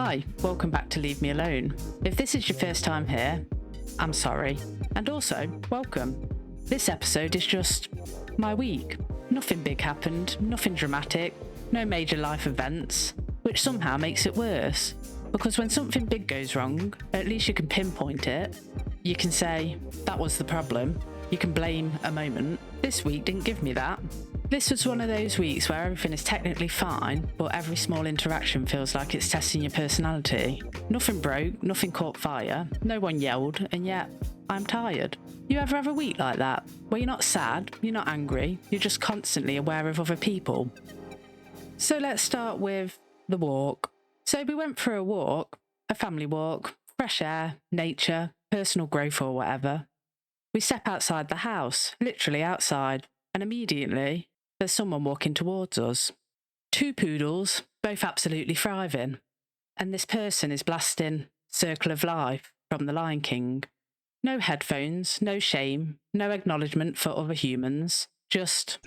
Hi, welcome back to Leave Me Alone. If this is your first time here, I'm sorry. And also, welcome. This episode is just my week. Nothing big happened, nothing dramatic, no major life events, which somehow makes it worse. Because when something big goes wrong, at least you can pinpoint it. You can say, that was the problem. You can blame a moment. This week didn't give me that. This was one of those weeks where everything is technically fine, but every small interaction feels like it's testing your personality. Nothing broke, nothing caught fire, no one yelled, and yet, I'm tired. You ever have a week like that, where you're not sad, you're not angry, you're just constantly aware of other people? So let's start with the walk. So we went for a walk, a family walk, fresh air, nature, personal growth or whatever. We step outside the house, literally outside, and immediately there's someone walking towards us. Two poodles, both absolutely thriving. And this person is blasting Circle of Life from The Lion King. No headphones, no shame, no acknowledgement for other humans, just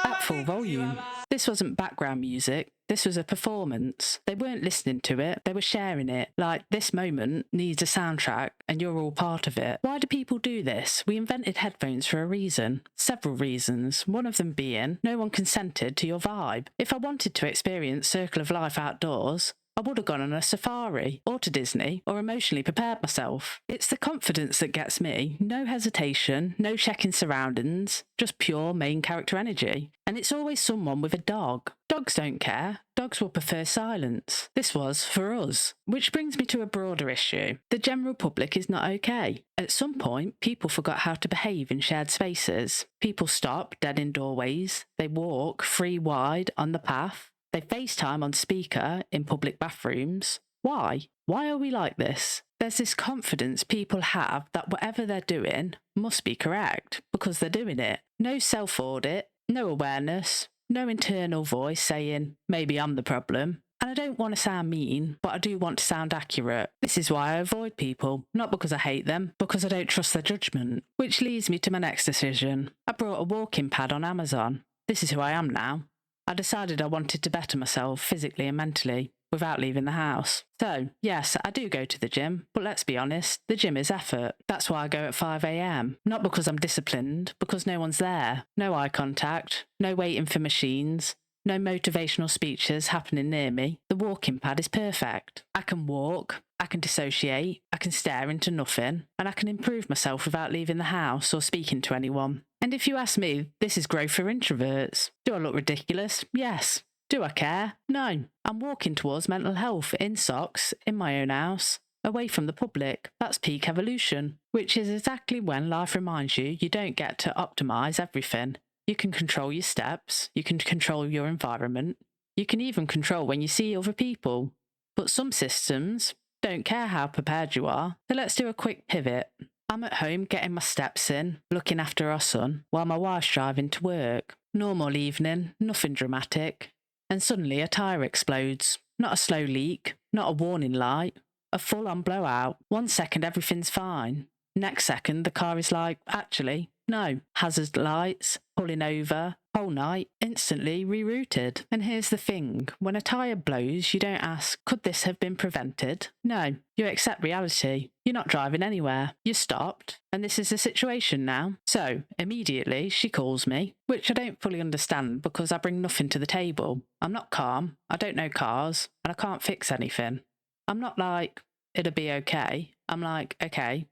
at full volume. This wasn't background music, this was a performance. They weren't listening to it, they were sharing it. Like, this moment needs a soundtrack and you're all part of it. Why do people do this? We invented headphones for a reason. Several reasons. One of them being, no one consented to your vibe. If I wanted to experience Circle of Life outdoors, I would have gone on a safari, or to Disney, or emotionally prepared myself. It's the confidence that gets me. No hesitation, no checking surroundings, just pure main character energy. And it's always someone with a dog. Dogs don't care. Dogs will prefer silence. This was for us. Which brings me to a broader issue. The general public is not okay. At some point, people forgot how to behave in shared spaces. People stop dead in doorways. They walk free wide on the path. They FaceTime on speaker in public bathrooms. Why? Why are we like this? There's this confidence people have that whatever they're doing must be correct because they're doing it. No self-audit, no awareness, no internal voice saying, maybe I'm the problem. And I don't want to sound mean, but I do want to sound accurate. This is why I avoid people, not because I hate them, because I don't trust their judgment. Which leads me to my next decision. I brought a walking pad on Amazon. This is who I am now. I decided I wanted to better myself physically and mentally without leaving the house. So, yes, I do go to the gym, but let's be honest, the gym is effort. That's why I go at 5 a.m. Not because I'm disciplined, because no one's there. No eye contact, no waiting for machines, no motivational speeches happening near me. The walking pad is perfect. I can walk, I can dissociate, I can stare into nothing, and I can improve myself without leaving the house or speaking to anyone. And if you ask me, this is growth for introverts. Do I look ridiculous? Yes. Do I care? No. I'm walking towards mental health in socks, in my own house, away from the public. That's peak evolution, which is exactly when life reminds you you don't get to optimise everything. You can control your steps, you can control your environment, you can even control when you see other people. But some systems don't care how prepared you are. So let's do a quick pivot. I'm at home getting my steps in, looking after our son, while my wife's driving to work. Normal evening, nothing dramatic. And suddenly a tyre explodes. Not a slow leak, not a warning light, a full-on blowout. 1 second everything's fine. Next second the car is like, actually, no. Hazard lights, pulling over, whole night, instantly rerouted. And here's the thing, when a tyre blows, you don't ask, could this have been prevented? No, you accept reality. You're not driving anywhere. You're stopped, and this is the situation now. So, immediately, she calls me, which I don't fully understand because I bring nothing to the table. I'm not calm, I don't know cars, and I can't fix anything. I'm not like, it'll be okay. I'm like, okay,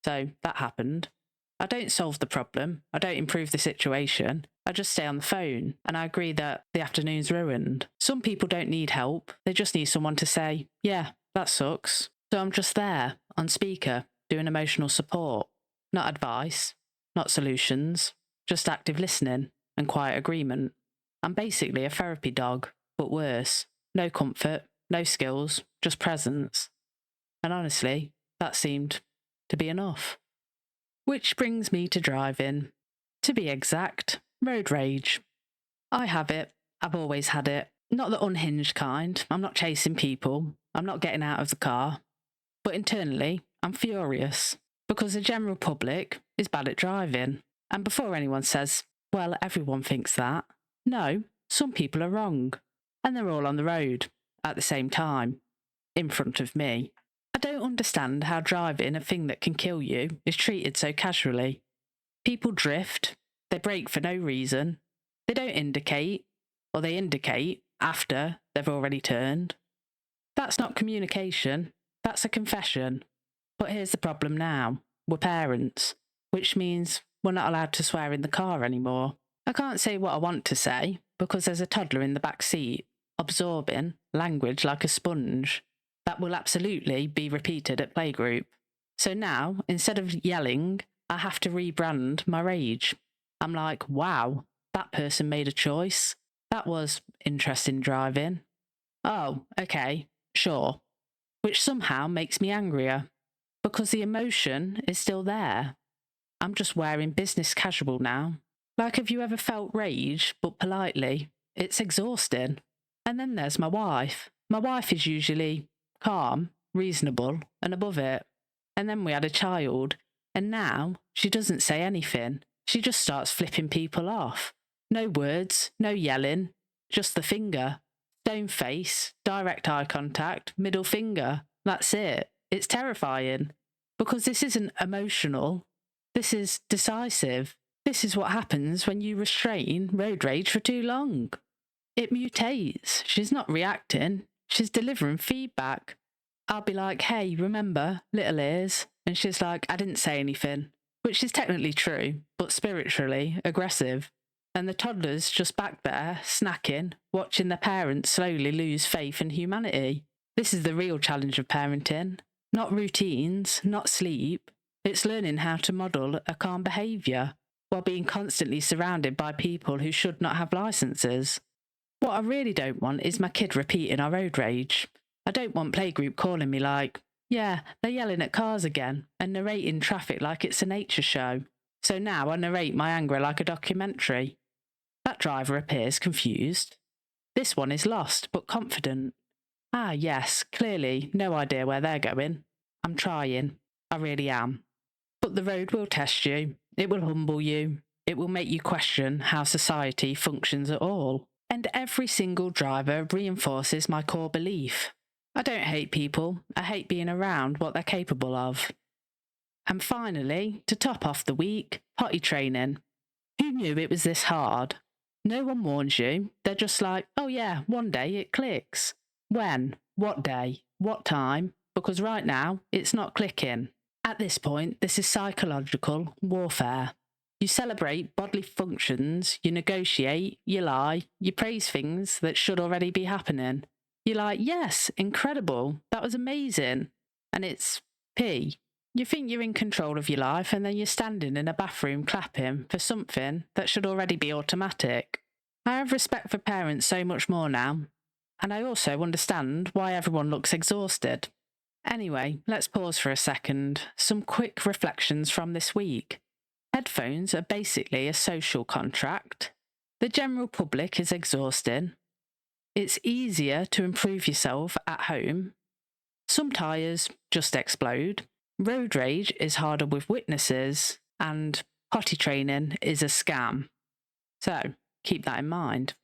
so that happened. I don't solve the problem. I don't improve the situation. I just stay on the phone and I agree that the afternoon's ruined. Some people don't need help. They just need someone to say, yeah, that sucks. So I'm just there on speaker doing emotional support. Not advice, not solutions, just active listening and quiet agreement. I'm basically a therapy dog, but worse. No comfort, no skills, just presence. And honestly, that seemed to be enough. Which brings me to driving. To be exact, road rage. I have it. I've always had it. Not the unhinged kind. I'm not chasing people. I'm not getting out of the car. But internally, I'm furious. Because the general public is bad at driving. And before anyone says, well, everyone thinks that. No, some people are wrong. and they're all on the road at the same time, in front of me. I don't understand how driving, a thing that can kill you, is treated so casually. People drift, they brake for no reason, they don't indicate, or they indicate after they've already turned. That's not communication, that's a confession. But here's the problem now. We're parents, which means we're not allowed to swear in the car anymore. I can't say what I want to say because there's a toddler in the back seat, absorbing language like a sponge. That will absolutely be repeated at playgroup. So now, instead of yelling, I have to rebrand my rage. I'm like, wow, that person made a choice. That was interesting driving. Oh, okay, sure. Which somehow makes me angrier, because the emotion is still there. I'm just wearing business casual now. Like, have you ever felt rage, but politely? It's exhausting. And then there's my wife. My wife is usually calm, reasonable, and above it. And then we had a child, and now she doesn't say anything. She just starts flipping people off. No words, no yelling, just the finger. Stone face, direct eye contact, middle finger. That's it. It's terrifying. Because this isn't emotional. This is decisive. This is what happens when you restrain road rage for too long. It mutates. She's not reacting. She's delivering feedback. I'll be like, hey, remember, little ears? And she's like, I didn't say anything. Which is technically true, but spiritually aggressive. And the toddler's just back there, snacking, watching their parents slowly lose faith in humanity. This is the real challenge of parenting. Not routines, not sleep. It's learning how to model a calm behaviour while being constantly surrounded by people who should not have licences. What I really don't want is my kid repeating our road rage. I don't want playgroup calling me like, yeah, they're yelling at cars again and narrating traffic like it's a nature show. So now I narrate my anger like a documentary. That driver appears confused. This one is lost but confident. Ah, yes, clearly no idea where they're going. I'm trying. I really am. But the road will test you. It will humble you. It will make you question how society functions at all. And every single driver reinforces my core belief. I don't hate people. I hate being around what they're capable of. And finally, to top off the week, potty training. Who knew it was this hard? No one warns you. They're just like, oh yeah, one day it clicks. When? What day? What time? Because right now, it's not clicking. At this point, this is psychological warfare. You celebrate bodily functions, you negotiate, you lie, you praise things that should already be happening. You're like, yes, incredible, that was amazing. And it's P. You think you're in control of your life and then you're standing in a bathroom clapping for something that should already be automatic. I have respect for parents so much more now. And I also understand why everyone looks exhausted. Anyway, let's pause for a second. Some quick reflections from this week. Headphones are basically a social contract. The general public is exhausting. It's easier to improve yourself at home. Some tyres just explode. Road rage is harder with witnesses. And potty training is a scam. So, keep that in mind.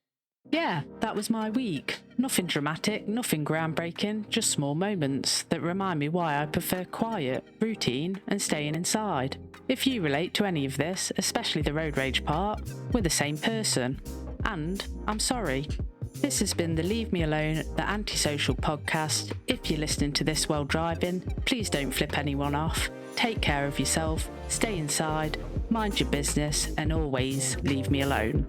Yeah, that was my week. Nothing dramatic, nothing groundbreaking, just small moments that remind me why I prefer quiet, routine, and staying inside. If you relate to any of this, especially the road rage part, we're the same person. And I'm sorry. This has been the Leave Me Alone, the Antisocial Podcast. If you're listening to this while driving, please don't flip anyone off. Take care of yourself, stay inside, mind your business, and always leave me alone.